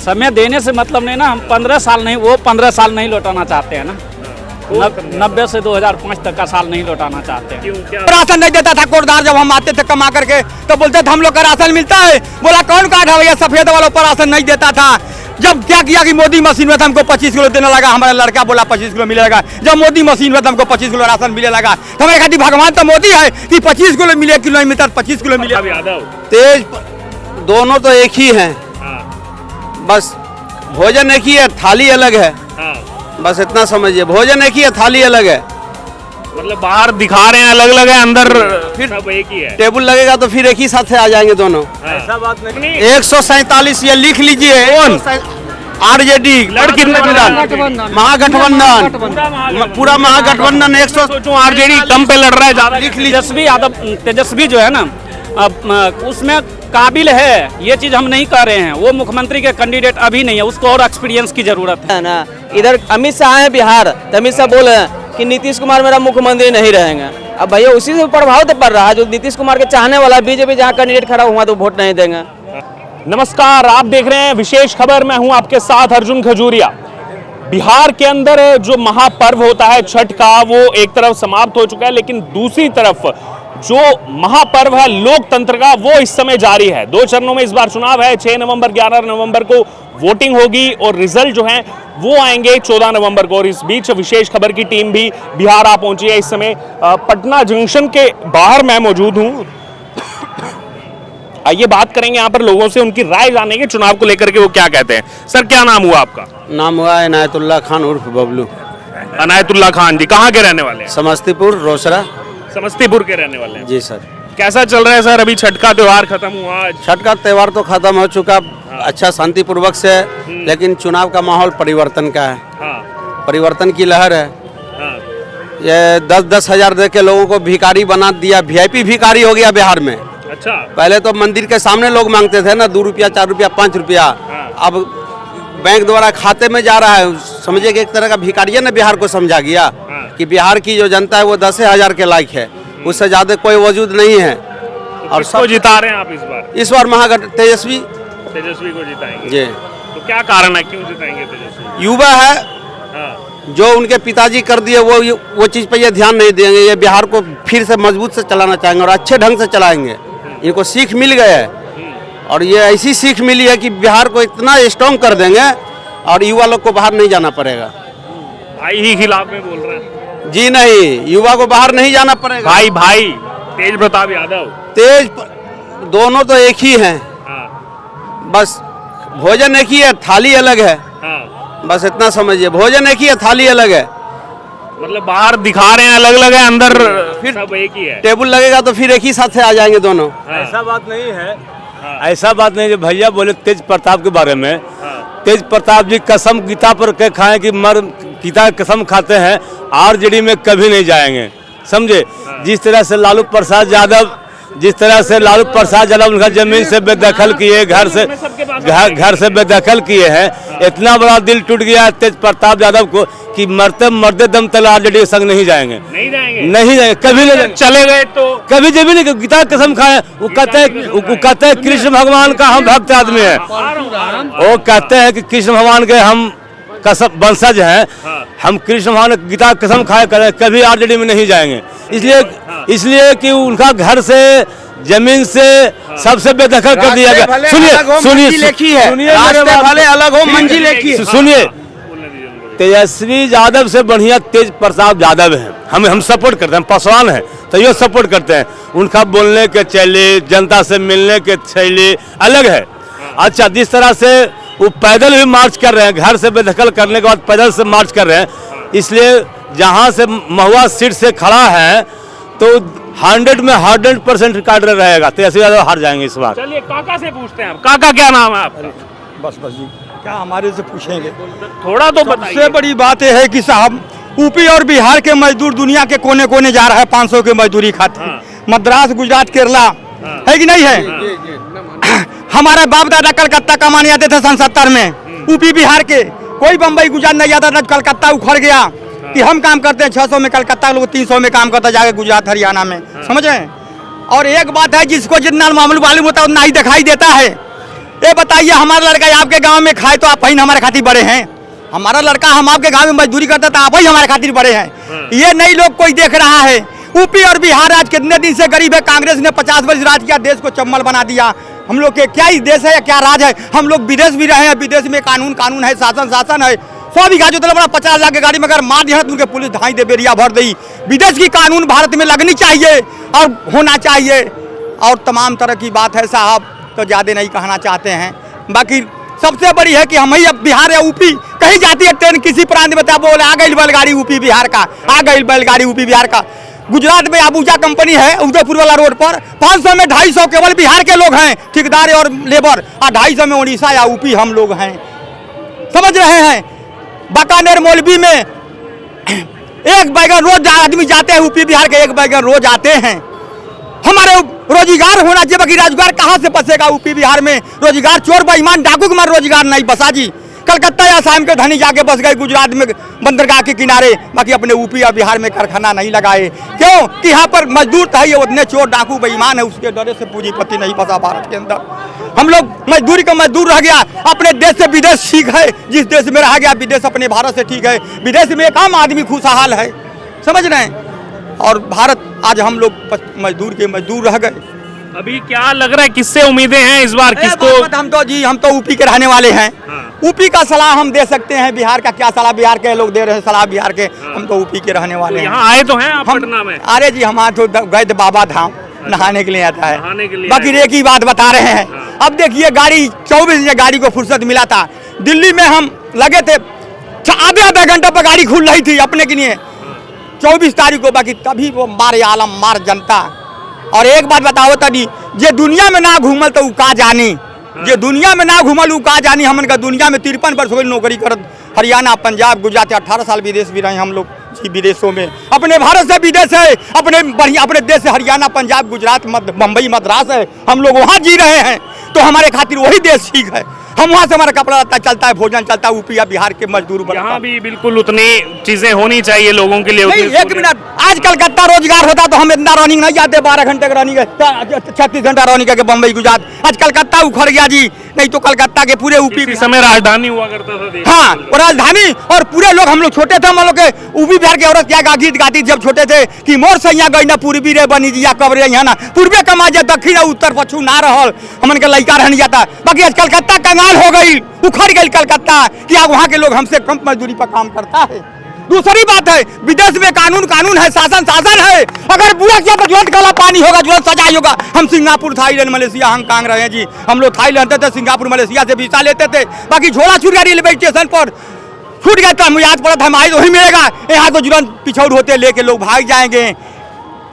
समय देने से मतलब नहीं ना, हम 15 साल नहीं, वो 15 साल नहीं लौटाना चाहते हैं ना। 90 से 2005 तक का साल नहीं लौटाना चाहते हैं। राशन नहीं देता था कोटदार, जब हम आते थे कमा करके तो बोलते थे हम लोग का राशन मिलता है। बोला कौन कार्ड है भैया, सफेद वालों पर राशन नहीं देता था। जब क्या किया कि मोदी मशीन में हमको 25 किलो देने लगा, हमारा लड़का बोला 25 किलो मिलेगा। जब मोदी मशीन में हमको 25 किलो राशन मिले लगा तो हमारे खाती भगवान तो मोदी है कि 25 किलो मिले, किलो नहीं मिलता 25 किलो मिले। तेज दोनों तो एक ही हैं, बस भोजन एक ही है, थाली अलग है। बस इतना समझिए, भोजन एक ही है, थाली अलग है। मतलब बाहर दिखा रहे हैं अलग अलग है, अंदर फिर सब एक ही है। टेबल लगेगा तो फिर एक ही साथ आ जाएंगे दोनों। ऐसा बात नहीं। 147 ये लिख लीजिए। आरजेडी महागठबंधन, पूरा महागठबंधन 100। सोचो आरजेडी कम पे लड़ रहा है ज्यादा। लिख लीजिए। तेजस्वी जो है ना, उसमें काबिल है, ये चीज हम नहीं कह रहे हैं। वो मुख्यमंत्री के कैंडिडेट अभी नहीं है, उसको और एक्सपीरियंस की जरूरत है ना। इधर अमित शाह है बिहार, तो अमित शाह बोल रहे हैं कि नीतीश कुमार मेरा मुख्यमंत्री नहीं रहेंगे। अब भैया उसी से प्रभाव तो पड़ रहा है, जो नीतीश कुमार के चाहने वाला बीजेपी जहाँ कैंडिडेट खड़ा हुआ तो वोट नहीं देंगे। नमस्कार, आप देख रहे हैं विशेष खबर। मैं हूं आपके साथ अर्जुन खजूरिया। बिहार के अंदर जो महापर्व होता है छठ का, वो एक तरफ समाप्त हो चुका है, लेकिन दूसरी तरफ जो महापर्व है लोकतंत्र का, वो इस समय जारी है। 2 चरणों में इस बार चुनाव है। 6 नवंबर 11 नवंबर को वोटिंग होगी और रिजल्ट जो है वो आएंगे 14 नवंबर को। और इस बीच विशेष खबर की टीम भी बिहार आ पहुंची है। इस समय पटना जंक्शन के बाहर मैं मौजूद हूं। आइए बात करेंगे यहाँ पर लोगों से, उनकी राय जानेंगे चुनाव को लेकर के वो क्या कहते हैं। सर, क्या नाम हुआ आपका? नाम हुआ इनायतुल्लाह खान उर्फ बबलू। इनायतुल्लाह खान जी कहाँ के रहने वाले हैं? समस्तीपुर रोसड़ा। समस्तीपुर के रहने वाले हैं जी सर। कैसा चल रहा है सर? अभी छठ का त्योहार खत्म हुआ आज। छठ का त्योहार तो खत्म हो चुका, अच्छा शांतिपूर्वक से, लेकिन चुनाव का माहौल परिवर्तन का है। परिवर्तन की लहर है। ये 10-10 हजार दे के लोगों को भिखारी बना दिया, वीआईपी भिखारी हो गया बिहार में। अच्छा। पहले तो मंदिर के सामने लोग मांगते थे ना, 2 रुपया 4 रुपया 5 रुपया। अब बैंक द्वारा खाते में जा रहा है। समझिए कि एक तरह का भिखारिया ने बिहार को समझा गया कि बिहार की जो जनता है वो 10,000 के लायक है, उससे ज्यादा कोई वजूद नहीं है। और सबको जिता रहे हैं आप इस बार? इस बार महागठ तेजस्वी को जिताएंगे जी। तो क्या कारण है, क्यों जिताएंगे तेजस्वी? युवा है, जो उनके पिताजी कर दिए वो चीज पे ये ध्यान नहीं देंगे। ये बिहार को फिर से मजबूत से चलाना चाहेंगे और अच्छे ढंग से चलाएंगे। इनको सीख मिल गया है और ये ऐसी सीख मिली है कि बिहार को इतना स्ट्रॉन्ग कर देंगे और युवा लोग को बाहर नहीं जाना पड़ेगा। भाई ही खिलाफ में बोल रहे हैं? जी नहीं, युवा को बाहर नहीं जाना पड़ेगा। भाई तेज प्रताप यादव। तेज दोनों तो एक ही हैं, बस भोजन एक ही है, थाली अलग है। बस इतना समझिए, भोजन एक ही है, थाली अलग है। मतलब बाहर दिखा रहे हैं अलग अलग है, अंदर फिर सब एक ही है। टेबल लगेगा तो फिर एक ही साथ आ जाएंगे दोनों। ऐसा बात नहीं है, ऐसा बात नहीं। जो भैया बोले तेज प्रताप के बारे में, तेज प्रताप जी कसम गीता पर के खाएं कि मर गीता कसम खाते हैं आरजेडी में कभी नहीं जाएंगे, समझे। जिस तरह से लालू प्रसाद यादव उनका जमीन से बेदखल किए, घर से बेदखल किए हैं। इतना बड़ा दिल टूट गया तेज प्रताप यादव को कि मरते दम तक आरजेडी संग नहीं जाएंगे। नहीं जाएंगे कभी नहीं। चले गए तो कभी जब नहीं, गीता कसम खाए। वो कहते हैं कृष्ण भगवान का हम भक्त आदमी है। वो कहते हैं कि कृष्ण भगवान के हम कसम वंशज हैं। हम कृष्ण भगवान गीता कसम खाए करें, कभी आरजेडी में नहीं जाएंगे। इसलिए कि उनका घर से जमीन से सबसे बेदखल कर दिया गया। सुनिए, तेजस्वी यादव से बढ़िया तेज प्रताप यादव है। हम सपोर्ट करते हैं, पासवान है तो ये सपोर्ट करते हैं। उनका बोलने के चले, जनता से मिलने के शैली अलग है। अच्छा, जिस तरह से वो पैदल भी मार्च कर रहे हैं, घर से बेदखल करने के बाद पैदल से मार्च कर रहे हैं। इसलिए जहां से महुआ सीट से खड़ा है तो 100% रिकॉर्ड रहेगा, तेजस्वी यादव हार जाएंगे इस बार। चलिए काका से पूछते हैं। काका क्या नाम है आपका? बस जी, क्या हमारे से पूछेंगे? थोड़ा तो बताइए। सबसे बड़ी बात यह है कि साहब यूपी और बिहार के मजदूर दुनिया के कोने कोने जा रहा है 500 की मजदूरी खाते। मद्रास, गुजरात, केरला है कि नहीं है? हमारे बाप दादा कलकत्ता कमाने आते थे 70 में। यूपी बिहार के कोई बम्बई गुजरात नहीं जाता था, कलकत्ता उखड़ गया कि हम काम करते हैं 600 में, कलकत्ता लोग 300 में काम करता जाके गुजरात हरियाणा में, समझे। और एक बात है, जिसको जितना मामूल मालूम होता है उतना ही दिखाई देता है। ये बताइए हमारा लड़का आपके गांव में खाए तो आप ही हमारे खातिर बड़े हैं। हमारा लड़का हम आपके गांव में मजदूरी करता था, आप ही हमारे खातिर बड़े हैं। ये नहीं लोग कोई देख रहा है। यूपी और बिहार आज कितने दिन से गरीब है। कांग्रेस ने 50 वर्ष राज किया, देश को चम्मल बना दिया। हम लोग के क्या ही देश है या क्या राज है। हम लोग विदेश भी रहे हैं, विदेश में कानून है, शासन है। 100 बीघा जो तलब 50 लाख की गाड़ी में अगर मार दिया तो उनके पुलिस ढाई दे बेरिया भर दी। विदेश की कानून भारत में लगनी चाहिए और होना चाहिए। और तमाम तरह की बात है साहब, तो ज़्यादा नहीं कहना चाहते हैं। बाकी सबसे बड़ी है कि हम ही अब बिहार या यूपी कहीं जाती है ट्रेन किसी प्रांत में, तब बोले आ गई बैलगाड़ी यूपी बिहार का, आ गई बैलगाड़ी यूपी बिहार का। गुजरात में अबूजा कंपनी है उदयपुर वाला रोड पर, 500 में 250 केवल बिहार के लोग हैं, ठेकेदार और लेबर, और 250 में उड़ीसा या यूपी हम लोग हैं। समझ रहे हैं। बीकानेर मौलवी में एक बैगन रोज आदमी जाते हैं, यूपी बिहार के एक बैगन रोज आते हैं। हमारे रोजगार होना चाहिए, बाकी रोजगार कहाँ से बसेगा यूपी बिहार में। रोजगार चोर बेईमान डाकू के मार रोजगार नहीं बसा जी। कलकत्ता या शाम के धनी जाके बस गए गुजरात में बंदरगाह के किनारे, बाकी अपने यूपी या बिहार में कारखाना नहीं लगाए। क्यों कि यहाँ पर मजदूर था, ये उतने चोर डाकू बेईमान है, उसके डरे से पूंजीपति नहीं बसा भारत के अंदर। हम लोग मजदूरी का मजदूर रह गया। अपने देश से विदेश ठीक है, जिस देश में रह गया विदेश अपने भारत से ठीक है। विदेश में एक आम आदमी खुशहाल है, समझ रहे हैं। और भारत आज हम लोग मजदूर के मजदूर रह गए। अभी क्या लग रहा है, किससे उम्मीदें हैं इस बार, किसको? हम तो यूपी के रहने वाले हैं। यूपी का सलाह हम दे सकते हैं, बिहार का क्या सलाह बिहार के लोग दे रहे हैं सलाह बिहार के। हम तो यूपी के रहने वाले हैं। यहाँ आए तो हैं आप पटना में? अरे जी हम तो गए थे बाबा धाम नहाने के लिए आता है। बाकी एक ही बात बता रहे हैं। अब देखिए गाड़ी 24 ने गाड़ी को फुर्सत मिला था। दिल्ली में हम लगे थे, आधे घंटे पर गाड़ी खुल रही थी अपने के लिए 24 तारीख को। बाकी तभी वो मार आलम मार जनता। और एक बात बताओ तभी, जे दुनिया में ना घूमल तो का जानी, जे दुनिया में ना घूमल का जानी। हमन का दुनिया में 53 वर्ष हो नौकरी करत, हरियाणा पंजाब गुजरात 18 साल विदेश भी रहे हम लोग जी। विदेशों में अपने भारत से विदेश है, अपने बढ़िया अपने देश से हरियाणा पंजाब गुजरात बम्बई मद्रास है, हम लोग वहाँ जी रहे हैं। तो हमारे खातिर वही देश ठीक है। हम वहाँ से हमारा कपड़ा लत्ता चलता है, भोजन चलता है। यूपी या बिहार के मजदूर यहाँ भी बिल्कुल उतनी चीजें होनी चाहिए लोगों के लिए। एक मिनट, आज कलकत्ता रोजगार होता तो हम इतना रनिंग नहीं जाते, 12 घंटे का रनिंग 36 घंटा रनिंग करके बम्बई गुजरात। आज कलकत्ता उखड़ गया जी, नहीं तो कलकत्ता के पूरे यूपी समय राजधानी हुआ करता था। हाँ, और राजधानी। और पूरे लोग हम लोग छोटे थे, हम लोग के यूपी बिहार की औरत क्या गीत गाती जब छोटे थे कि मोर सैया गई ना पूर्वी रे बनी जिया कबरे यहाँ ना, पूर्वे कमा जा दक्षिण उत्तर पश्चिम ना रहल, हमन के लड़का रहने जाता। बाकी आज कलकत्ता कंगाल हो गई, उखड़ गई कलकत्ता कि अब वहाँ के लोग हमसे कम मजदूरी पर काम करता है। दूसरी बात है, विदेश में कानून है, शासन है। अगर बुरा किया तो तुरंत काला पानी होगा, तुरंत सजा होगा। हम सिंगापुर, थाईलैंड, मलेशिया, हांगकांग रहे जी। हम लोग थाईलैंड थे, सिंगापुर मलेशिया से वीसा लेते थे। बाकी झोला छूट गया रेलवे स्टेशन पर, छूट गया तो हम याद पड़ा था हम आए तो वही मिलेगा। यहाँ तो तुरंत पिछौड़ होते लेके लोग भाग जाएंगे।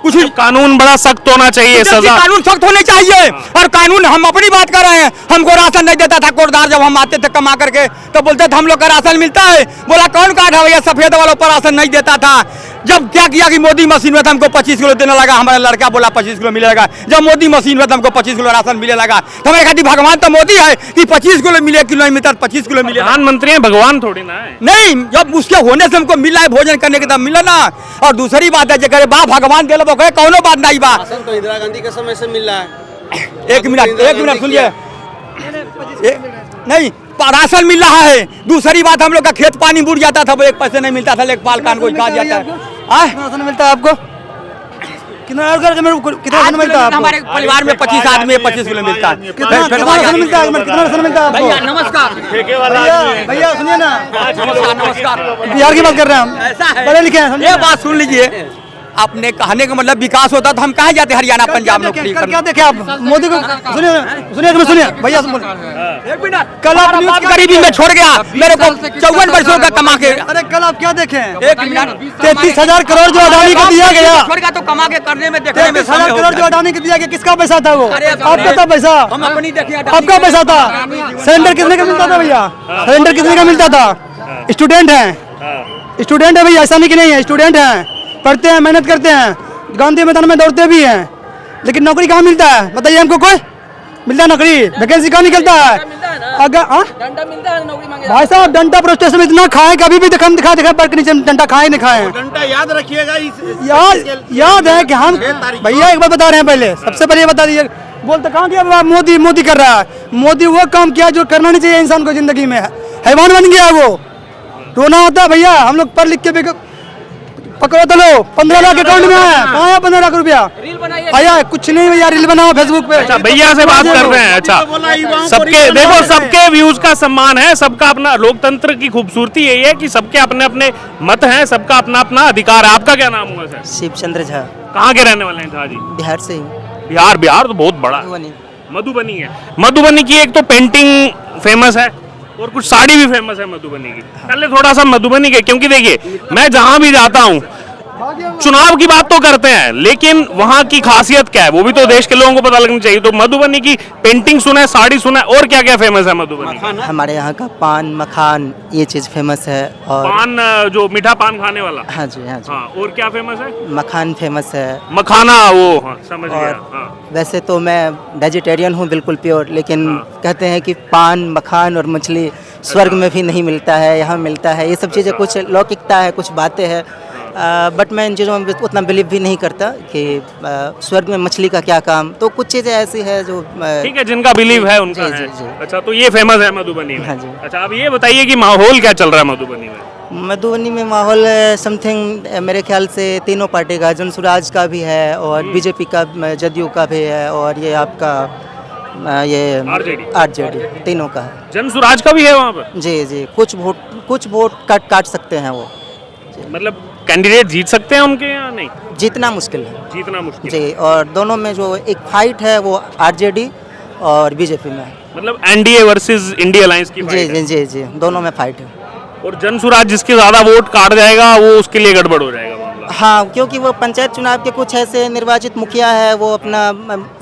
कुछ कानून बड़ा सख्त होना चाहिए, सजा कानून सख्त होने चाहिए। और कानून हम अपनी बात कर रहे हैं। हमको राशन नहीं देता था कोटदार, जब हम आते थे कमा करके तो बोलते थे हम लोग का राशन मिलता है। बोला कौन कार्ड है भैया, सफेद वालों पर राशन नहीं देता था। जब क्या किया कि मोदी मशीन में हमको 25 किलो देने लगा, हमारा लड़का बोला 25 किलो मिलेगा। जब मोदी मशीन में हमको 25 किलो राशन मिले लगा तो हमारे खातिर भगवान तो मोदी है कि 25 किलो मिले, किलो नहीं मिलता 25 किलो मिले। प्रधानमंत्री है, भगवान थोड़ी ना है। नहीं, जब उसके होने से हमको मिला है, भोजन करने के तब मिला ना। और दूसरी बात है जगह बा भगवान दे लो कौनो बात नहीं बा। तो इंदिरा गांधी के समय से मिल रहा है। एक मिनट सुनिए, नहीं राशन मिल रहा है। दूसरी बात हम लोग का खेत पानी बुड़ जाता था, वो 1 पैसे नहीं मिलता था, लेखपाल कान को खा जाता है। राशन मिलता है आपको? कितना राशन मिलता है? हमारे परिवार में 25 आदमी 25 किलो मिलता है। कितना राशन मिलता है? कितना राशन मिलता है आपको? नमस्कार भैया सुनिए ना, नमस्कार। बिहार की बात कर रहे हैं हम, ऐसा है, पढ़े लिखे हैं। ये बात सुन लीजिए। आपने कहने का मतलब विकास होता तो हम कहाँ जाते हरियाणा पंजाब नौकरी करने? क्या देखे आप मोदी को? सुनिए भैया एक मिनट, कल आप न्यूज़ गरीबी में छोड़ गया मेरे को 54 वर्षों का कमा के। अरे कल आप क्या देखे? एक मिनट, 33,000 करोड़ जो अडानी को दिया गया, छोड़ गया तो कमा के करने में देखने में 33,000 करोड़ जो अडानी को दिया गया, किसका पैसा था वो? आपका था पैसा? हम अपनी देखिए, आपका पैसा था। सिलेंडर कितने का मिलता था भैया? सिलेंडर कितने का मिलता था? स्टूडेंट है भैया, ऐसा नहीं कि नहीं है, स्टूडेंट हैं, पढ़ते हैं, मेहनत करते हैं, गांधी मैदान में दौड़ते भी हैं, लेकिन नौकरी कहाँ मिलता है बताइए हमको? कोई मिलता है नौकरी? वैकेंसी कहाँ निकलता है? अगर डंडा मिलता है नौकरी मांगे। भाई साहब डंडा प्रोटेस्ट में इतना खाए, कभी भी दिखा पर नीचे डंडा खाए नहीं खाए। घंटा याद रखिएगा, याद है कि हम भैया एक बार बता रहे हैं, पहले सबसे पहले ये बता दीजिए बोलते कहाँ गया मोदी मोदी कर रहा है। मोदी वो काम किया जो करना नहीं चाहिए इंसान को जिंदगी में, हैवान बन गया वो। रोना आता है भैया, हम लोग पढ़ लिख के पकड़ो तो लो 15 लाख अकाउंट में है, कहाँ है 15 लाख रुपया भैया? कुछ नहीं भैया, रील बनाओ फेसबुक पे। अच्छा भैया से बात कर रहे हैं। अच्छा सबके देखो, सबके व्यूज का सम्मान है, सबका अपना, लोकतंत्र की खूबसूरती यही है कि सबके अपने अपने मत हैं, सबका अपना अपना अधिकार है। आपका क्या नाम हुआ सर? शिवचंद्र झा, कहाँ के रहने वाले हैं झा जी? बिहार से ही। बिहार तो बहुत बड़ा है। मधुबनी है। मधुबनी की एक तो पेंटिंग फेमस है और कुछ साड़ी भी फेमस है मधुबनी की। पहले थोड़ा सा मधुबनी के, क्योंकि देखिए मैं जहां भी जाता हूं चुनाव की बात तो करते हैं, लेकिन वहां की खासियत क्या है वो भी तो देश के लोगों को पता लगनी चाहिए। तो मधुबनी की पेंटिंग सुना है, साड़ी सुना है, और क्या क्या फेमस है मधुबनी? हमारे यहाँ का पान मखान ये चीज़ फेमस है। और पान, जो मीठा पान खाने वाला। हाँ जी, हाँ जी। हाँ, और क्या फेमस है? मखान फेमस है। मखाना, वो हाँ, समझ गया। हाँ। वैसे तो मैं वेजिटेरियन हूँ बिल्कुल प्योर, लेकिन कहते हैं कि पान मखान और मछली स्वर्ग में भी नहीं मिलता है, यहाँ मिलता है। ये सब चीज़ें कुछ लौकिकता है, कुछ बातें हैं, बट मैं इन चीज़ों में उतना बिलीव भी नहीं करता कि स्वर्ग में मछली का क्या काम। तो कुछ चीज़ें ऐसी है जो ठीक है, जिनका बिलीव है उनका जी, है। जी, जी। अच्छा, तो ये फेमस है मधुबनी में। हाँ जी। अच्छा, अब ये बताइए कि माहौल क्या चल रहा है मधुबनी में? मधुबनी में माहौल समथिंग मेरे ख्याल से तीनों पार्टी का, जनसुराज का भी है और बीजेपी का, जदयू का भी है, और ये आपका ये आरजेडी, तीनों का है। जनसुराज का भी है वहाँ पर? जी जी, कुछ वोट काट सकते हैं वो। मतलब कैंडिडेट जीत सकते हैं उनके यहाँ? नहीं, जीतना मुश्किल है। जीतना मुश्किल जी, और दोनों में जो एक फाइट है वो आरजेडी और बीजेपी में है। मतलब एनडीए वर्सेस इंडिया अलायंस की जी फाइट जी जी जी, दोनों में फाइट है। है। और जनसुराज जिसके ज्यादा वोट काट जाएगा वो उसके लिए गड़बड़ हो जाएगा मामला। हाँ, क्योंकि वो पंचायत चुनाव के कुछ ऐसे निर्वाचित मुखिया है, वो अपना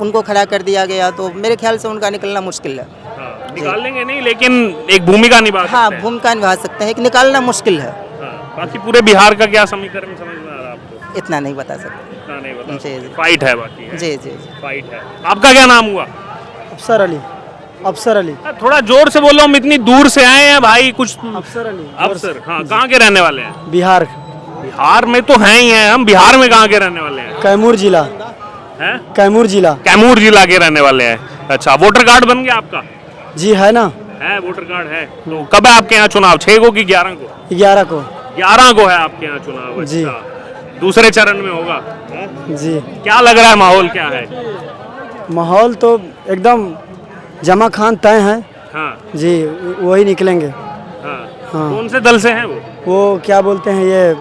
उनको खड़ा कर दिया गया, तो मेरे ख्याल से उनका निकलना मुश्किल है। हाँ, निकाल लेंगे नहीं, लेकिन एक भूमिका निभा सकते हाँ, हैं। भूमिका निभा सकते हैं, निकालना मुश्किल है। हाँ, बाकी पूरे बिहार का क्या समीकरण समझ में आ रहा है आपको? इतना नहीं बता सकते। इतना नहीं बता जी, सकते। जी। फाइट है बाकी है। जी जी जी। फाइट है। आपका क्या नाम हुआ? अफसर अली, अफसर अली, थोड़ा जोर से बोलो, हम इतनी दूर से आए हैं भाई। कुछ अफसर अली, अफसर, हाँ, कहाँ के रहने वाले हैं? बिहार, बिहार में तो हैं ही हैं हम। बिहार में कहाँ के रहने वाले हैं? कैमूर जिला, हैं? कैमूर जिला। कैमूर जिला के रहने वाले हैं। अच्छा, वोटर कार्ड बन गया आपका? जी है ना, है, वोटर कार्ड है। तो कब है आपके यहाँ चुनाव? 6 को कि 11 को? 11 को। 11 को है आपके यहाँ चुनाव। जी। अच्छा, दूसरे चरण में होगा। जी, क्या लग रहा है, माहौल क्या है? माहौल तो एकदम जमा खान तय है हाँ जी, वही निकलेंगे। हाँ। हाँ। कौन से दल से हैं वो? क्या बोलते हैं ये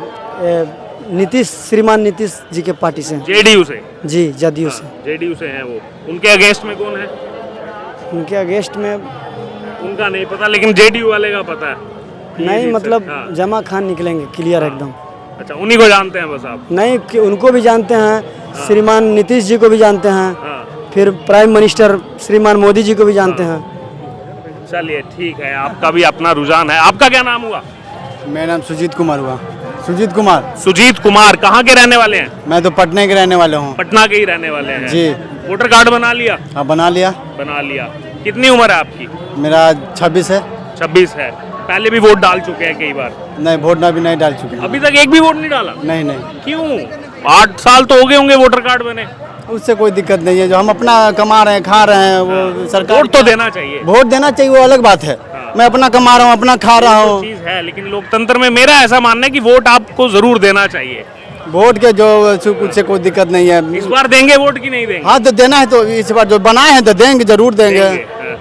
नीतीश, श्रीमान नीतीश जी के पार्टी से। जेडीयू से? जी, जदयू से। जेडीयू से हैं वो। उनके अगेंस्ट में कौन है? उनके अगेंस्ट में उनका नहीं पता, लेकिन जेडीयू वाले का पता है। नहीं, मतलब हाँ। जमा खान निकलेंगे, क्लियर एकदम। अच्छा, उन्हीं को जानते हैं बस आप? नहीं, कि उनको भी जानते हैं, श्रीमान नीतीश जी को भी जानते हैं, हाँ। फिर प्राइम मिनिस्टर श्रीमान मोदी जी को भी जानते हैं। चलिए ठीक है, आपका भी अपना रुझान है। आपका क्या नाम हुआ? मेरा नाम सुजीत कुमार हुआ। सुजीत कुमार। सुजीत कुमार, कहाँ के रहने वाले हैं? मैं तो पटना के रहने वाले हूँ। पटना के ही रहने वाले हैं। जी। वोटर कार्ड बना लिया? हाँ, बना लिया। बना लिया। कितनी उम्र है आपकी? मेरा 26 है। 26 है। पहले भी वोट डाल चुके हैं कई बार? नहीं, वोट ना भी नहीं डाल चुके हैं। अभी तक एक भी वोट नहीं डाला? नहीं नहीं, क्यों? 8 साल तो हो गए होंगे वोटर कार्ड बने। उससे कोई दिक्कत नहीं है। जो हम अपना कमा रहे हैं, खा रहे हैं, वो सरकार वोट तो देना चाहिए। वोट देना चाहिए, वो अलग बात है। मैं अपना कमा रहा हूँ, अपना खा रहा हूँ। चीज है, लेकिन लोकतंत्र में मेरा ऐसा मानना है कि वोट आपको जरूर देना चाहिए। वोट के जो उससे कोई दिक्कत नहीं है। इस बार देंगे वोट की नहीं देंगे? हाँ, तो देना है, तो इस बार जो बनाए हैं तो देंगे, जरूर देंगे।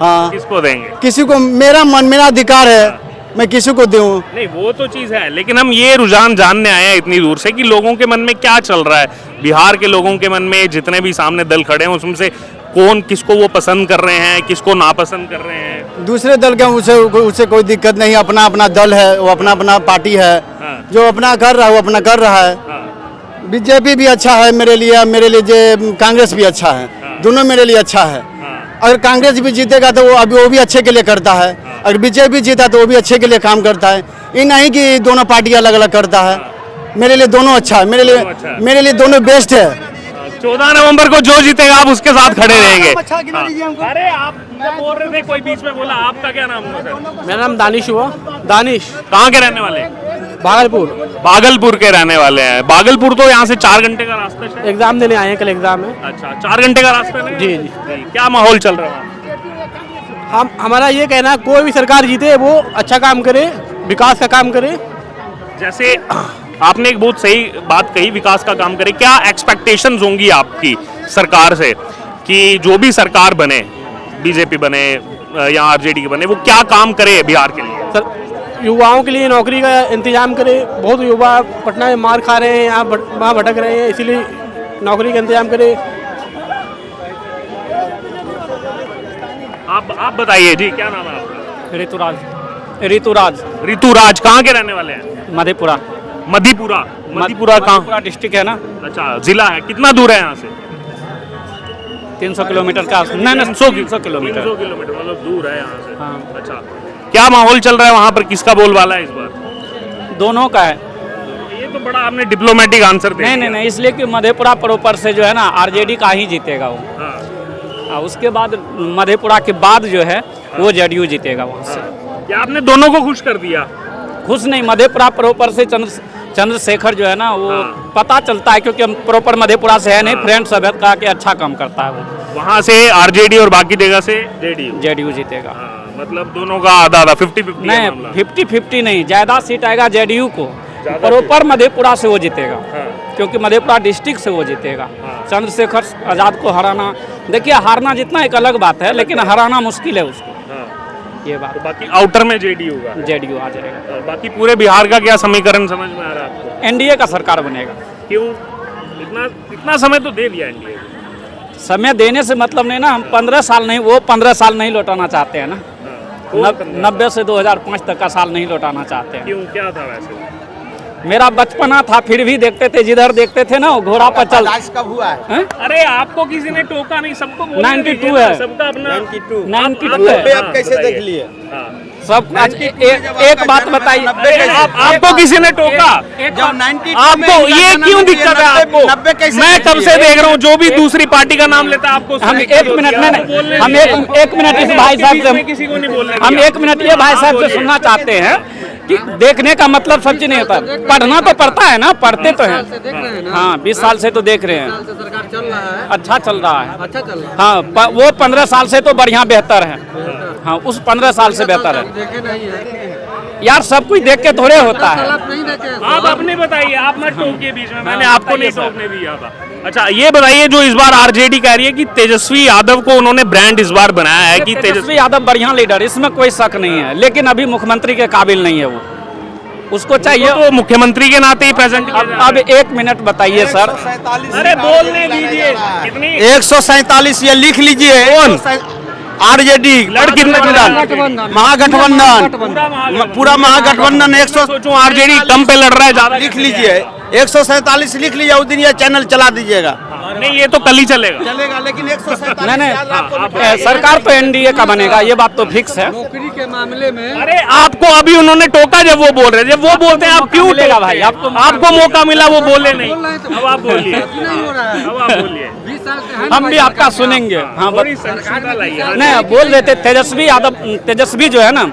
हाँ, किसको देंगे? किसी को, मेरा मन, मेरा अधिकार है, मैं किसी को दूं। नहीं, वो तो चीज है, लेकिन हम ये रुझान जानने आए हैं इतनी दूर से कि लोगों के मन में क्या चल रहा है। बिहार के लोगों के मन में जितने भी सामने दल खड़े हैं उसमें से कौन किसको वो पसंद कर रहे हैं, किसको नापसंद कर रहे हैं। दूसरे दल के उससे कोई दिक्कत नहीं। अपना अपना दल है, वो अपना अपना पार्टी है। हाँ। जो अपना कर रहा है वो अपना कर रहा है। हाँ। बीजेपी भी अच्छा है मेरे लिए जो कांग्रेस भी अच्छा है। दोनों मेरे लिए अच्छा है। अगर कांग्रेस भी जीतेगा तो वो भी अच्छे के लिए करता है। अगर बीजेपी जीता तो वो भी अच्छे के लिए काम करता है। ये नहीं कि दोनों पार्टी अलग अलग करता है। मेरे लिए दोनों अच्छा है। मेरे लिए दोनों बेस्ट है। 14 नवंबर को जो जीतेगा आप उसके साथ खड़े रहेंगे। हमको। अरे आप बोल रहे थे, कोई बीच में बोला। आपका क्या नाम हुआ सर? मेरा नाम दानिश हुआ। दानिश। कहाँ के रहने वाले हैं? भागलपुर। भागलपुर के रहने वाले हैं। भागलपुर तो यहाँ से 4 घंटे का रास्ता है। एग्जाम देने आए हैं, कल एग्जाम है। अच्छा, 4 घंटे का रास्ता है। जी जी। क्या माहौल चल रहा है? हमारा ये कहना है कोई भी सरकार जीते वो अच्छा काम करे, विकास का काम करे। जैसे आपने एक बहुत सही बात कही, विकास का काम करे। क्या एक्सपेक्टेशंस होंगी आपकी सरकार से कि जो भी सरकार बने, बीजेपी बने या आरजेडी के बने, वो क्या काम करे बिहार के लिए? सर युवाओं के लिए नौकरी का इंतजाम करे। बहुत युवा पटना में मार खा रहे हैं, यहाँ वहाँ भटक रहे हैं, इसीलिए नौकरी का इंतजाम करे। आप बताइए जी, क्या नाम है आपका? ऋतुराज। ऋतुराज। ऋतुराज कहाँ के रहने वाले हैं? मधेपुरा। मधेपुरा। मधेपुरा कहाँ? मधेपुरा डिस्ट्रिक्ट है ना। अच्छा, जिला है। कितना दूर है यहाँ से? 300 किलोमीटर का। नहीं 300 किलोमीटर। 300 किलोमीटर मतलब दूर है यहाँ से। हाँ। अच्छा, क्या माहौल चल रहा है वहाँ पर? किसका बोलबाला है इस बार? दोनों का है। ये तो बड़ा आपने डिप्लोमेटिक आंसर दिया। नहीं, इसलिए कि मधेपुरा प्रॉपर से जो है ना आरजेडी का ही जीतेगा वो। हाँ। उसके बाद मधेपुरा के बाद जो है वो जेडीयू जीतेगा वहाँ से। क्या आपने दोनों को खुश कर दिया? खुश नहीं, मधेपुरा प्रॉपर से चंद्रशेखर जो है ना वो पता चलता है, क्योंकि हम प्रॉपर मधेपुरा से है नहीं। फ्रेंड सब है कहा कि अच्छा काम करता है वो। वहाँ से आरजेडी और बाकी जगह से जेडीयू जीतेगा। मतलब दोनों का आधा आधा 50-50 नहीं, 50-50 नहीं, ज्यादा सीट आएगा जेडीयू को। प्रॉपर मधेपुरा से वो जीतेगा, क्योंकि मधेपुरा डिस्ट्रिक्ट से वो जीतेगा। चंद्रशेखर आजाद को हराना, देखिए हारना जितना एक अलग बात है, लेकिन हराना मुश्किल है उसको। ये बात। तो बाकी आउटर में जेडीयू होगा। जेडीयू आ जाएगा। बाकी पूरे बिहार का क्या समीकरण समझ में आ रहा है आपको? एनडीए का सरकार बनेगा। क्यों? इतना समय तो दे दिया एनडीए। समय देने से मतलब नहीं ना, हम 15 साल नहीं, वो 15 साल नहीं लौटाना चाहते हैं ना। 90 से 2005 तक का साल नहीं लौटाना चाहते हैं। क्यों, क्या था वैसे? मेरा बचपना था, फिर भी देखते थे, जिधर देखते थे ना वो घोड़ा पर चल। कब हुआ है? अरे आपको किसी ने टोका नहीं, सबको 92 है। सबका अपना 92 है। आप कैसे देख लिए? सब एक बात बताइए, आपको किसी ने टोका? आपको ये क्यों दिक्कत है आपको? मैं तब से देख रहा हूँ, जो भी दूसरी पार्टी का नाम लेता है आपको। हम 1 मिनट में हम एक मिनट इस भाई साहब से किसी को नहीं बोलने। हम 1 मिनट ये भाई साहब से सुनना चाहते हैं कि देखने का मतलब सब चीज नहीं होता, पढ़ना तो पड़ता है ना, पढ़ते तो हैं। हाँ, 20 साल से तो देख रहे हैं, अच्छा चल रहा है। हाँ, वो 15 साल से तो बढ़िया बेहतर है। हाँ, उस 15 साल से बेहतर है यार। सब कुछ देख के थोड़े होता है। आप अपने बताइए, आप मत टोकिए बीच में, मैंने आपको नहीं टोकने दिया था। अच्छा, ये बताइए, जो इस बार आरजेडी कह रही है कि तेजस्वी यादव को उन्होंने ब्रांड इस बार बनाया है कि तेजस्वी यादव बढ़िया लीडर, इसमें कोई शक नहीं है, लेकिन अभी मुख्यमंत्री के काबिल नहीं है वो। उसको चाहिए तो मुख्यमंत्री के नाते ही प्रेजेंट। अब 1 मिनट बताइए सर। अरे बोलने दीजिए। कितनी? 147 ये लिख लीजिए। कौन? आरजेडी। महागठबंधन, पूरा महागठबंधन। 100 सोचो आरजेडी कम पे लड़ रहा है, ज्यादा लिख लीजिए। 147 लिख लीजिए, उस दिन ये चैनल चला दीजिएगा। नहीं, ये तो कल ही चलेगा। लेकिन 147 नहीं, सरकार तो एनडीए का बनेगा, ये बात तो फिक्स है। नौकरी के मामले में अरे आपको अभी उन्होंने टोका जब वो बोल रहे, जब वो बोलते हैं आप क्यों मिलेगा भाई? आपको मौका मिला, वो बोले नहीं। अब आप बोलिए, अब आप बोलिए। हम भी आपका सुनेंगे। हाँ, नहीं, बोल रहे थे तेजस्वी यादव, तेजस्वी जो है ना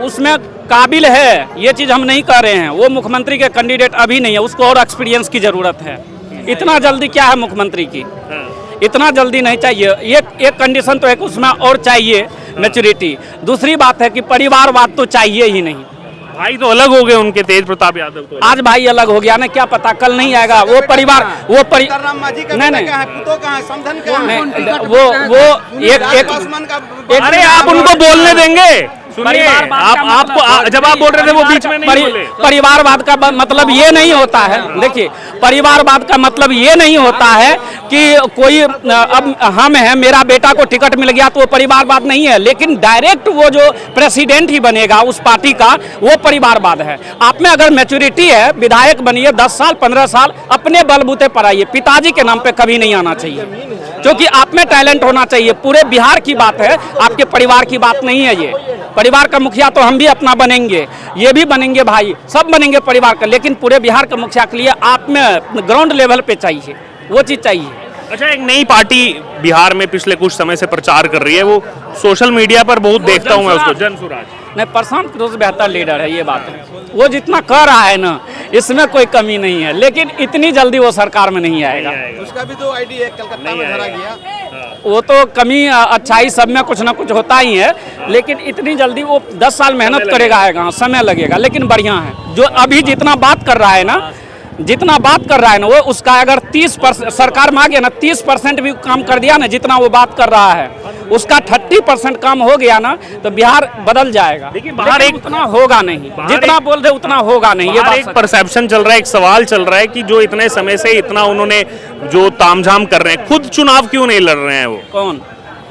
उसमें काबिल है, ये चीज़ हम नहीं कह रहे हैं। वो मुख्यमंत्री के कैंडिडेट अभी नहीं है, उसको और एक्सपीरियंस की ज़रूरत है। इतना जल्दी क्या है मुख्यमंत्री की? इतना जल्दी नहीं चाहिए। एक कंडीशन तो है कि उसमें और चाहिए मैच्योरिटी। दूसरी बात है कि परिवारवाद तो चाहिए ही नहीं। भाई तो अलग हो गए उनके, तेज प्रताप यादव तो आज भाई अलग हो गया ना, क्या पता कल नहीं आएगा वो परिवार। वो नहीं वो एक अरे आप उनको बोलने देंगे? सुनिए, आपको जब आप बोल रहे थे वो बीच में नहीं बोले। परिवारवाद का मतलब ये नहीं होता है, देखिए परिवारवाद का मतलब ये नहीं होता है कि कोई अब हम हैं, मेरा बेटा को टिकट मिल गया तो वो परिवारवाद नहीं है, लेकिन डायरेक्ट वो जो प्रेसिडेंट ही बनेगा उस पार्टी का, वो परिवारवाद है। आप में अगर मैच्योरिटी है, विधायक बनिए, 10 साल 15 साल अपने बलबूते पर आइए, पिताजी के नाम पे कभी नहीं आना चाहिए, क्योंकि आप में टैलेंट होना चाहिए। पूरे बिहार की बात है, आपके परिवार की बात नहीं है। ये परिवार का मुखिया तो हम भी अपना बनेंगे, ये भी बनेंगे भाई, सब बनेंगे परिवार का, लेकिन पूरे बिहार का मुखिया के लिए आप में ग्राउंड लेवल पे चाहिए, वो चीज़ चाहिए। अच्छा, एक नई पार्टी बिहार में पिछले कुछ समय से प्रचार कर रही है, वो सोशल मीडिया पर बहुत देखता हूँ मैं उसको, जनसुराज। नहीं, प्रशांत किशोर से बेहतर लीडर है, ये बात है। वो जितना कर रहा है ना, इसमें कोई कमी नहीं है, लेकिन इतनी जल्दी वो सरकार में नहीं आएगा। उसका भी तो आईडी है, कलकत्ता में धरा गया। वो तो कमी अच्छाई सब में कुछ ना कुछ होता ही है, लेकिन इतनी जल्दी वो 10 साल मेहनत करेगा, समय लगेगा, लेकिन बढ़िया है। जो अभी जितना बात कर रहा है ना, वो उसका अगर 30% सरकार में आ गया ना, 30% भी काम कर दिया ना, जितना वो बात कर रहा है उसका 30% काम हो गया ना, तो बिहार बदल जाएगा। देखिए बाहर एक उतना होगा नहीं, जितना बोल रहे उतना होगा नहीं। ये बाहर बात एक परसेप्शन चल रहा है, एक सवाल चल रहा है कि जो इतने समय से इतना उन्होंने जो तामझाम कर रहे हैं, खुद चुनाव क्यों नहीं लड़ रहे हैं वो? कौन?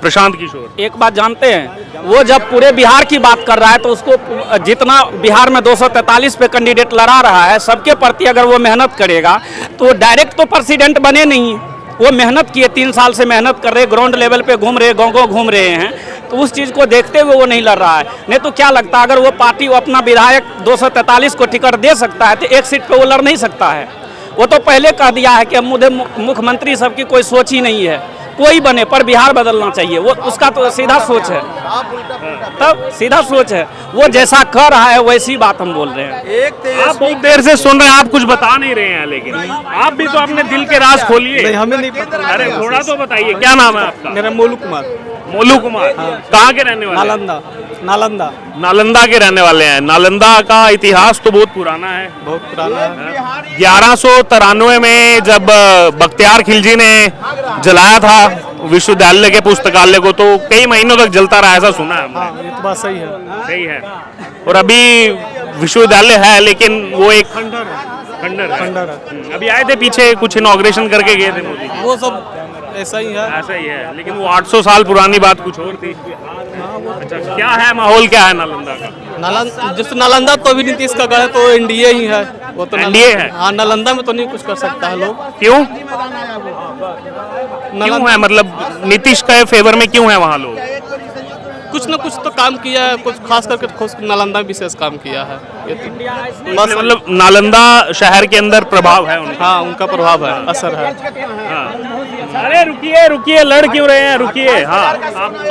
प्रशांत किशोर। एक बात जानते हैं, वो जब पूरे बिहार की बात कर रहा है तो उसको जितना बिहार में 243 पे कैंडिडेट लड़ा रहा है, सबके प्रति अगर वो मेहनत करेगा तो डायरेक्ट तो प्रेसिडेंट बने नहीं। वो मेहनत किए, 3 साल से मेहनत कर रहे, ग्राउंड लेवल पे घूम रहे, गाँव घूम रहे हैं, तो उस चीज़ को देखते हुए वो नहीं लड़ रहा है। नहीं तो क्या लगता है, अगर वो पार्टी वो अपना विधायक 243 को टिकट दे सकता है तो एक सीट पे वो लड़ नहीं सकता है। वो तो पहले कह दिया है कि मुझे मुख्यमंत्री सबकी कोई सोच ही नहीं है, कोई बने पर बिहार बदलना चाहिए। वो उसका तो सीधा सोच है, तब सीधा सोच है, वो जैसा कर रहा है वैसी बात हम बोल रहे हैं। आप बहुत देर से सुन रहे हैं, आप कुछ बता नहीं रहे हैं, लेकिन आप भी तो अपने दिल के राज खोलिए। हमें नहीं पता। अरे थोड़ा तो बताइए, क्या नाम है आपका? मेरा मोलू कुमार। मोलू कुमार। कहाँ के रहने वाले? नालंदा नालंदा के रहने वाले हैं। नालंदा का इतिहास तो बहुत पुराना है, बहुत पुराना है। 1193 में जब बख्तियार खिलजी ने जलाया था विश्वविद्यालय के पुस्तकालय को, तो कई महीनों तक जलता रहा, ऐसा सुना है हमने। ये तो बात सही है। सही है। और अभी विश्वविद्यालय है, लेकिन वो एक खंडर है। अभी आए थे पीछे, कुछ इनॉग्रेशन करके गए थे मोदी। वो सब ऐसा ही है। ऐसा ही है, लेकिन वो 800 साल पुरानी बात कुछ और थी। अच्छा, क्या है माहौल, क्या है नालंदा का? जिस नालंदा तो भी नीतीश का गढ़ है, तो एनडीए ही है। वो तो एनडीए है। हाँ, नालंदा में तो नहीं कुछ कर सकता है लोग। क्यों है, मतलब नीतीश के फेवर में क्यों है वहाँ लोग? कुछ न कुछ तो काम किया है, कुछ खास करके नालंदा विशेष काम किया है। ये तो बस मतलब नालंदा शहर के अंदर प्रभाव है उनका। हाँ, उनका प्रभाव है, असर है। हाँ। अरे रुकिए, लड़ क्यों रहे हैं, रुकिए। हाँ,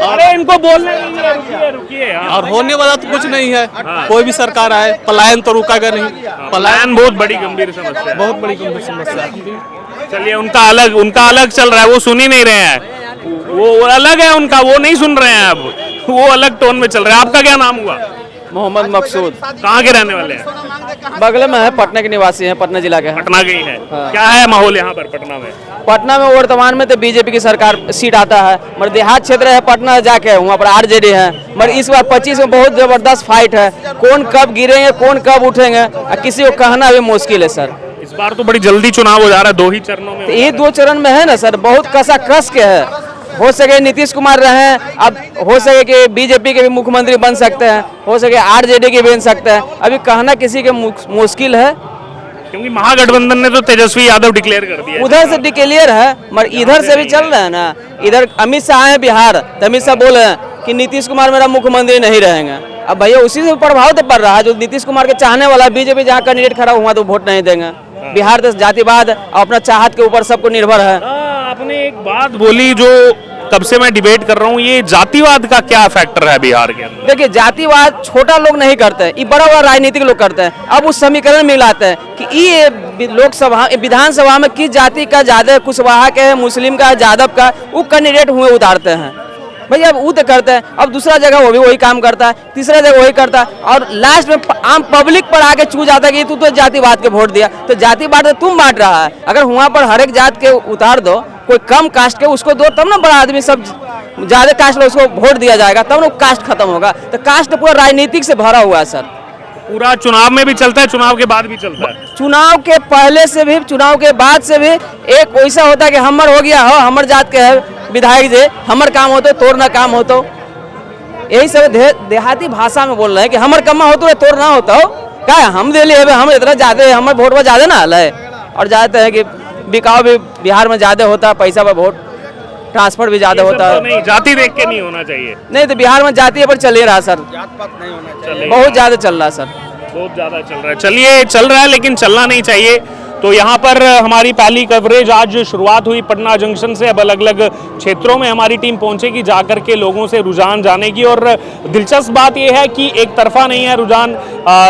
अरे इनको बोलने दीजिए, रुकिए। हाँ। और होने वाला तो कुछ नहीं है। कोई भी सरकार आए, पलायन तो रुकेगा नहीं। पलायन बहुत बड़ी गंभीर समस्या है। बहुत बड़ी गंभीर समस्या है। चलिए, उनका अलग चल रहा है, वो सुन ही नहीं रहे हैं। वो अलग है उनका, वो नहीं सुन रहे हैं, अब वो अलग टोन में चल रहे हैं। आपका क्या नाम हुआ? मोहम्मद मकसूद। कहाँ के रहने वाले हैं? बगल में है, पटना के निवासी हैं, पटना जिला के हैं। पटना के ही है। क्या है माहौल यहाँ पर पटना में? पटना में वर्तमान में तो बीजेपी की सरकार सीट आता है, मगर देहात क्षेत्र है पटना जाके, वहाँ पर आरजेडी है। मगर इस बार 25 में बहुत जबरदस्त फाइट है, कौन कब गिरेंगे, कौन कब उठेंगे, किसी को कहना भी मुश्किल है सर। इस बार तो बड़ी जल्दी चुनाव हो जा रहा है, 2 ही चरणों में। ये 2 चरण में है ना सर, बहुत कसा कस के है। हो सके नीतीश कुमार रहे, अब हो सके कि बीजेपी के भी मुख्यमंत्री बन सकते हैं, हो सके आरजेडी के बन सकते हैं। अभी कहना किसी के मुश्किल है, क्योंकि महागठबंधन ने तो तेजस्वी यादव डिक्लेयर कर दिया। उधर से डिक्लेयर है, मगर इधर से भी चल रहा है ना। इधर अमित शाह आए बिहार, तो अमित शाह बोले कि नीतीश कुमार मेरा मुख्यमंत्री नहीं रहेंगे। अब भैया उसी से प्रभाव तो पड़ रहा है, जो नीतीश कुमार के चाहने वाला बीजेपी जहाँ कैंडिडेट खड़ा हुआ तो वोट नहीं देंगे। बिहार तो जातिवाद अपना चाहत के ऊपर सबको निर्भर है। आपने एक बात बोली जो कब से मैं डिबेट कर रहा हूँ, ये जातिवाद का क्या फैक्टर है बिहार के अंदर? देखिए, जातिवाद छोटा लोग नहीं करते, ये बड़ा बड़ा राजनीतिक लोग करते हैं। अब उस समीकरण में लाते हैं कि ये लोकसभा विधानसभा में किस जाति का ज्यादा, कुशवाहा के है, मुस्लिम का, यादव का, वो कैंडिडेट हुए उतारते हैं। भैया अब वो तो करते हैं, अब दूसरा जगह वो भी वही काम करता है, तीसरा जगह वही करता है, और लास्ट में आम पब्लिक पर आके चूज जाता है कि तू तो जातिवाद के वोट दिया। तो जातिवाद तो तुम बांट रहा है। अगर वहाँ पर हर एक जात के उतार दो, कोई कम कास्ट के उसको दो, तब ना बड़ा आदमी सब ज्यादा कास्ट उसको वोट दिया जाएगा, तब ना कास्ट खत्म होगा। तो कास्ट पूरा राजनीतिक से भरा हुआ है सर। पूरा चुनाव में भी चलता है, चुनाव के बाद भी चलता है। चुनाव के पहले से भी, चुनाव के बाद से भी एक वैसा होता है कि हमर हो गया हो, हमर जात के है विधायक जे, हमर काम हो तो तोर ना काम हो तो। यही सब देहाती भाषा में बोल रहे हैं कि हमर कमा हो तो तोर ना होता हो। क्या हम दे लिए, हम इतना ज्यादा, हमर वोट में ज्यादा ना है। और जानते हैं कि बिकाव भी बिहार में ज्यादा होता है, पैसा पर वोट ट्रांसफर भी ज्यादा होता है। नहीं, जाति देख के नहीं होना चाहिए। नहीं तो बिहार में जाति पर चल ही रहा सर, नहीं होना चाहिए। बहुत ज्यादा चल रहा सर, बहुत ज्यादा चल रहा है। चलिए, चल रहा है, लेकिन चलना नहीं चाहिए। तो यहाँ पर हमारी पहली कवरेज आज शुरुआत हुई पटना जंक्शन से। अब अलग अलग क्षेत्रों में हमारी टीम पहुंचेगी जाकर के लोगों से रुझान जानेगी। और दिलचस्प बात यह है कि एक तरफा नहीं है रुझान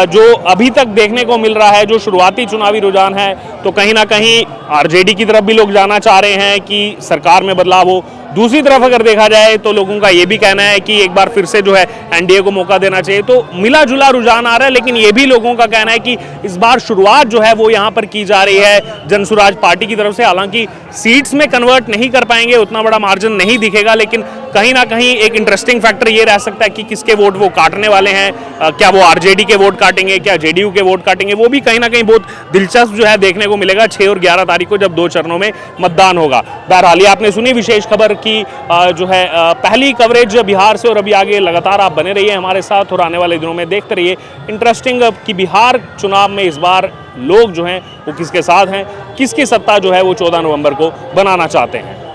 जो अभी तक देखने को मिल रहा है, जो शुरुआती चुनावी रुझान है, तो कहीं ना कहीं आरजेडी की तरफ भी लोग जाना चाह रहे हैं कि सरकार में बदलाव हो। दूसरी तरफ अगर देखा जाए तो लोगों का ये भी कहना है कि एक बार फिर से जो है एनडीए को मौका देना चाहिए। तो मिला जुला रुझान आ रहा है, लेकिन ये भी लोगों का कहना है कि इस बार शुरुआत जो है वो यहाँ पर की जा रही है जनसुराज पार्टी की तरफ से। हालांकि सीट्स में कन्वर्ट नहीं कर पाएंगे, उतना बड़ा मार्जिन नहीं दिखेगा, लेकिन कहीं ना कहीं एक इंटरेस्टिंग फैक्टर ये रह सकता है कि किसके वोट वो काटने वाले हैं। क्या वो आरजेडी के वोट काटेंगे, क्या जेडीयू के वोट काटेंगे, वो भी कहीं ना कहीं बहुत दिलचस्प जो है देखने को मिलेगा 6 और 11 तारीख को, जब 2 चरणों में मतदान होगा। बहरहाल आपने सुनी विशेष खबर की जो है पहली कवरेज बिहार से, और अभी आगे लगातार आप बने रहिए हमारे साथ और आने वाले दिनों में देखते रहिए इंटरेस्टिंग कि बिहार चुनाव में इस बार लोग जो हैं वो किसके साथ हैं, किसकी सत्ता जो है वो 14 नवंबर को बनाना चाहते हैं।